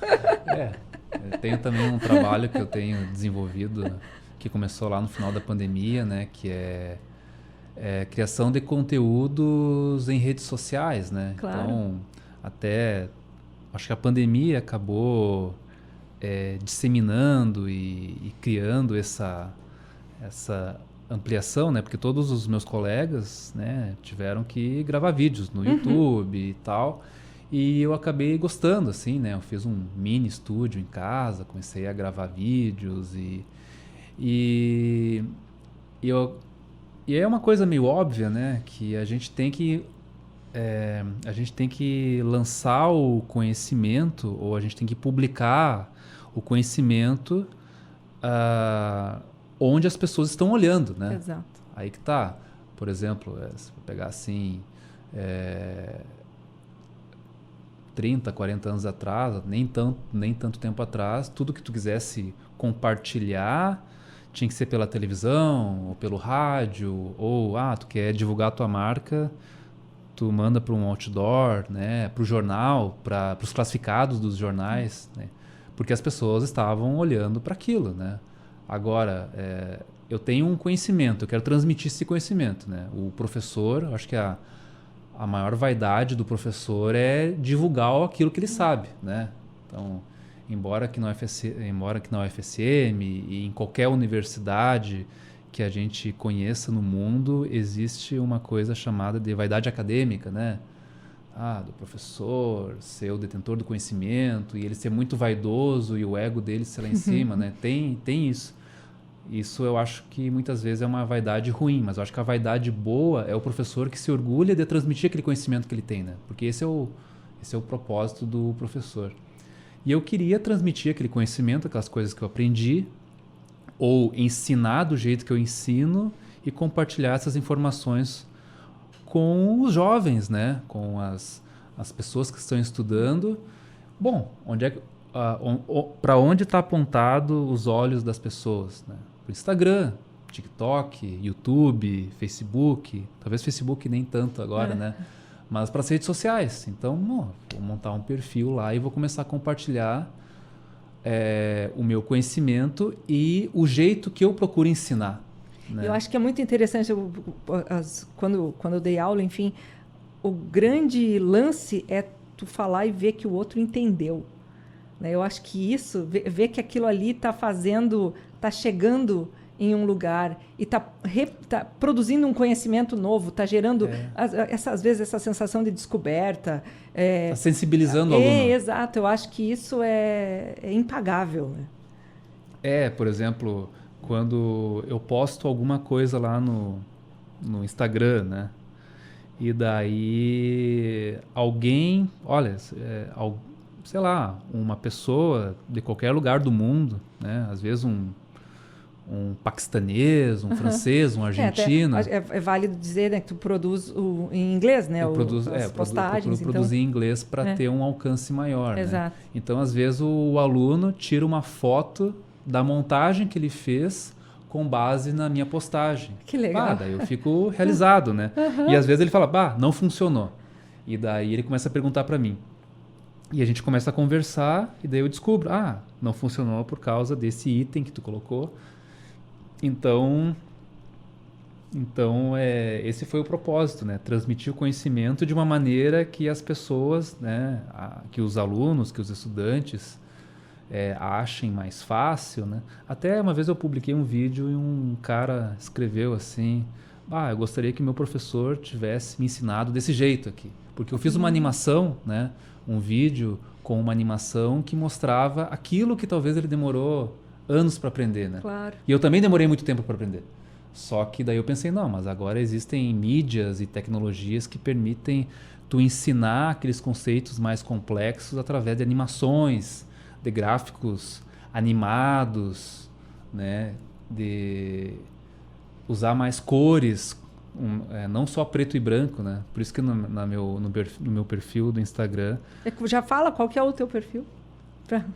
Eu tenho também um trabalho que eu tenho desenvolvido, que começou lá no final da pandemia, né? Que é criação de conteúdos em redes sociais, né? Claro. Então, acho que a pandemia acabou disseminando e criando essa ampliação, né? Porque todos os meus colegas, né, tiveram que gravar vídeos no YouTube e tal. E eu acabei gostando, assim, né? Eu fiz um mini estúdio em casa, comecei a gravar vídeos e é uma coisa meio óbvia, né? Que a gente tem que lançar o conhecimento, ou a gente tem que publicar o conhecimento onde as pessoas estão olhando, né? Exato. Aí que tá. Por exemplo, se eu pegar assim, 30, 40 anos atrás, nem tanto tempo atrás, tudo que tu quisesse compartilhar tinha que ser pela televisão, ou pelo rádio, ou tu quer divulgar a tua marca, tu manda para um outdoor, né, para o jornal, para os classificados dos jornais, né, porque as pessoas estavam olhando para aquilo, né. Agora, eu tenho um conhecimento, eu quero transmitir esse conhecimento, né. O professor, acho que a maior vaidade do professor é divulgar aquilo que ele sabe, né. Então, embora que na UFSM e em qualquer universidade que a gente conheça no mundo, existe uma coisa chamada de vaidade acadêmica, né? Do professor ser o detentor do conhecimento e ele ser muito vaidoso e o ego dele ser lá em cima, né? Tem isso. Isso eu acho que muitas vezes é uma vaidade ruim, mas eu acho que a vaidade boa é o professor que se orgulha de transmitir aquele conhecimento que ele tem, né? Porque esse é o propósito do professor. E eu queria transmitir aquele conhecimento, aquelas coisas que eu aprendi, ou ensinar do jeito que eu ensino e compartilhar essas informações com os jovens, né? Com as pessoas que estão estudando. Bom, para onde está apontado os olhos das pessoas, né? Para o Instagram, TikTok, YouTube, Facebook. Talvez Facebook nem tanto agora, né? Mas para as redes sociais. Então, vou montar um perfil lá e vou começar a compartilhar o meu conhecimento e o jeito que eu procuro ensinar. Né? Eu acho que é muito interessante, quando eu dei aula, enfim, o grande lance é tu falar e ver que o outro entendeu. Né? Eu acho que isso, ver que aquilo ali está chegando em um lugar e está produzindo um conhecimento novo, está gerando, às vezes, essa sensação de descoberta. Está sensibilizando o aluno. Exato. Eu acho que isso é impagável. Né? Por exemplo, quando eu posto alguma coisa lá no Instagram, né? E daí alguém, olha, sei lá, uma pessoa de qualquer lugar do mundo, né? Às vezes um paquistanês, um francês, um argentino. É válido dizer, né, que tu produz em inglês, né? As postagens. Eu produzi em inglês para ter um alcance maior. Exato. Né? Então, às vezes, o aluno tira uma foto da montagem que ele fez com base na minha postagem. Que legal. Daí eu fico realizado, né? E às vezes ele fala, não funcionou. E daí ele começa a perguntar para mim. E a gente começa a conversar e daí eu descubro, não funcionou por causa desse item que tu colocou. Então esse foi o propósito, né? Transmitir o conhecimento de uma maneira que as pessoas, né? Que os alunos, que os estudantes achem mais fácil, né? Até uma vez eu publiquei um vídeo e um cara escreveu assim, eu gostaria que meu professor tivesse me ensinado desse jeito aqui. Porque eu fiz uma animação, né? Um vídeo com uma animação que mostrava aquilo que talvez ele demorou anos para aprender, né? Claro. E eu também demorei muito tempo para aprender. Só que daí eu pensei, mas agora existem mídias e tecnologias que permitem tu ensinar aqueles conceitos mais complexos através de animações, de gráficos animados, né? De usar mais cores, não só preto e branco, né? Por isso que no meu perfil do Instagram... Já fala qual que é o teu perfil?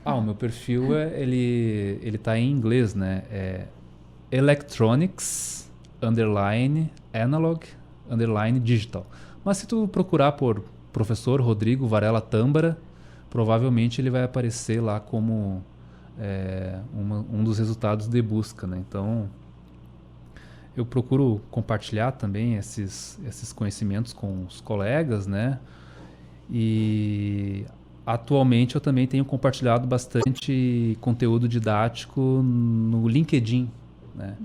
O meu perfil ele tá em inglês, né? Electronics _analog _digital. Mas se tu procurar por professor Rodrigo Varela Tâmbara, provavelmente ele vai aparecer lá como um dos resultados de busca, né? Então eu procuro compartilhar também esses conhecimentos com os colegas, né? E atualmente eu também tenho compartilhado bastante conteúdo didático no LinkedIn, né?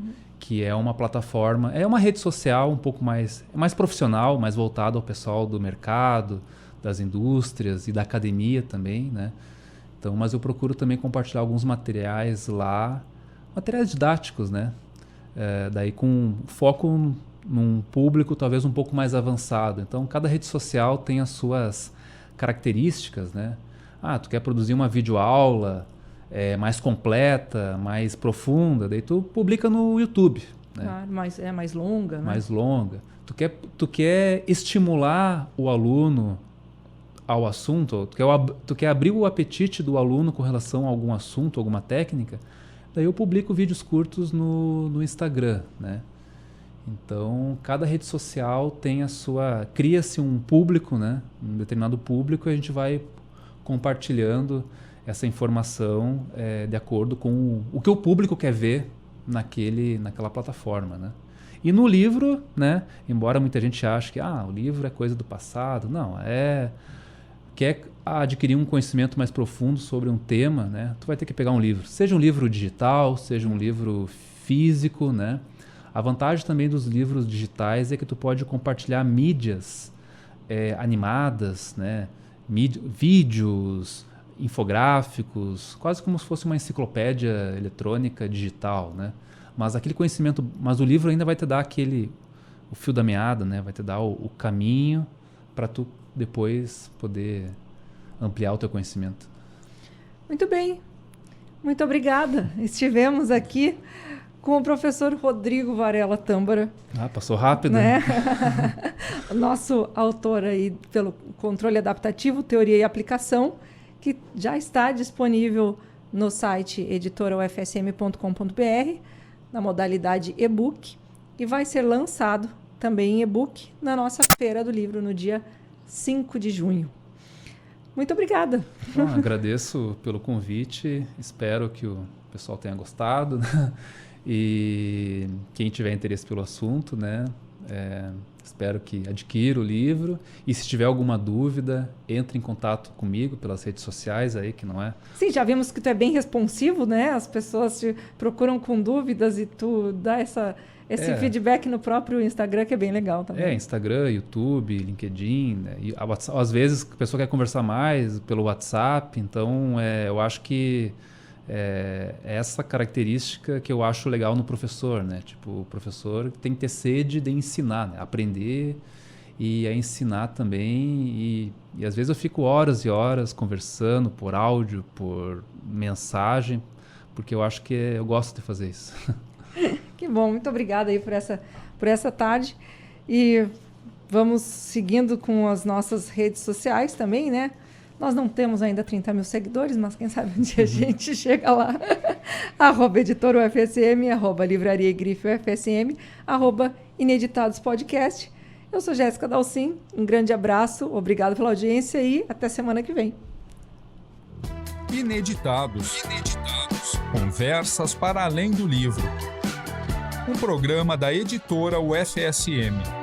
Que é uma plataforma, é uma rede social um pouco mais profissional, mais voltada ao pessoal do mercado, das indústrias e da academia também, né? Então, mas eu procuro também compartilhar alguns materiais lá, materiais didáticos, né? Daí com foco num público talvez um pouco mais avançado. Então, cada rede social tem as suas características, né? Tu quer produzir uma videoaula mais completa, mais profunda, daí tu publica no YouTube. Né? Claro, mais longa. Né? Mais longa. Tu quer estimular o aluno ao assunto, tu quer abrir o apetite do aluno com relação a algum assunto, alguma técnica, Daí eu publico vídeos curtos no Instagram, né? Então, cada rede social tem cria-se um público, né? Um determinado público, e a gente vai compartilhando essa informação de acordo com o que o público quer ver naquela plataforma, né? E no livro, né? Embora muita gente ache que o livro é coisa do passado, não, quer adquirir um conhecimento mais profundo sobre um tema, né? Tu vai ter que pegar um livro, seja um livro digital, seja um livro físico, né? A vantagem também dos livros digitais é que tu pode compartilhar mídias animadas, né? Vídeos, infográficos, quase como se fosse uma enciclopédia eletrônica digital, né? Mas aquele conhecimento, o livro ainda vai te dar o fio da meada, né? Vai te dar o caminho para tu depois poder ampliar o teu conhecimento. Muito bem, muito obrigada. Estivemos aqui com o professor Rodrigo Varela Tâmbara. Passou rápido, né? Nosso autor aí pelo controle adaptativo, teoria e aplicação, que já está disponível no site editoraufsm.com.br, na modalidade e-book, e vai ser lançado também em e-book na nossa Feira do Livro, no dia 5 de junho. Muito obrigada. Agradeço pelo convite, espero que o pessoal tenha gostado, né? E quem tiver interesse pelo assunto, né? Espero que adquira o livro, e se tiver alguma dúvida, entre em contato comigo pelas redes sociais aí, que não é... Sim, já vimos que tu é bem responsivo, né? As pessoas te procuram com dúvidas e tu dá esse feedback no próprio Instagram, que é bem legal também. Instagram, YouTube, LinkedIn, né? E às vezes a pessoa quer conversar mais pelo WhatsApp, então eu acho que essa característica que eu acho legal no professor, né? Tipo, o professor tem que ter sede de ensinar, né? Aprender e a ensinar também. E às vezes eu fico horas e horas conversando por áudio, por mensagem, porque eu acho que eu gosto de fazer isso. Que bom, muito obrigada aí por essa tarde. E vamos seguindo com as nossas redes sociais também, né? Nós não temos ainda 30 mil seguidores, mas quem sabe um dia a gente chega lá. @editorufsm, @livraria e grife UFSM, @ineditadospodcast. Eu sou Jéssica Dalcin, um grande abraço, obrigado pela audiência e até semana que vem. Ineditados. Conversas para além do livro. Um programa da editora UFSM.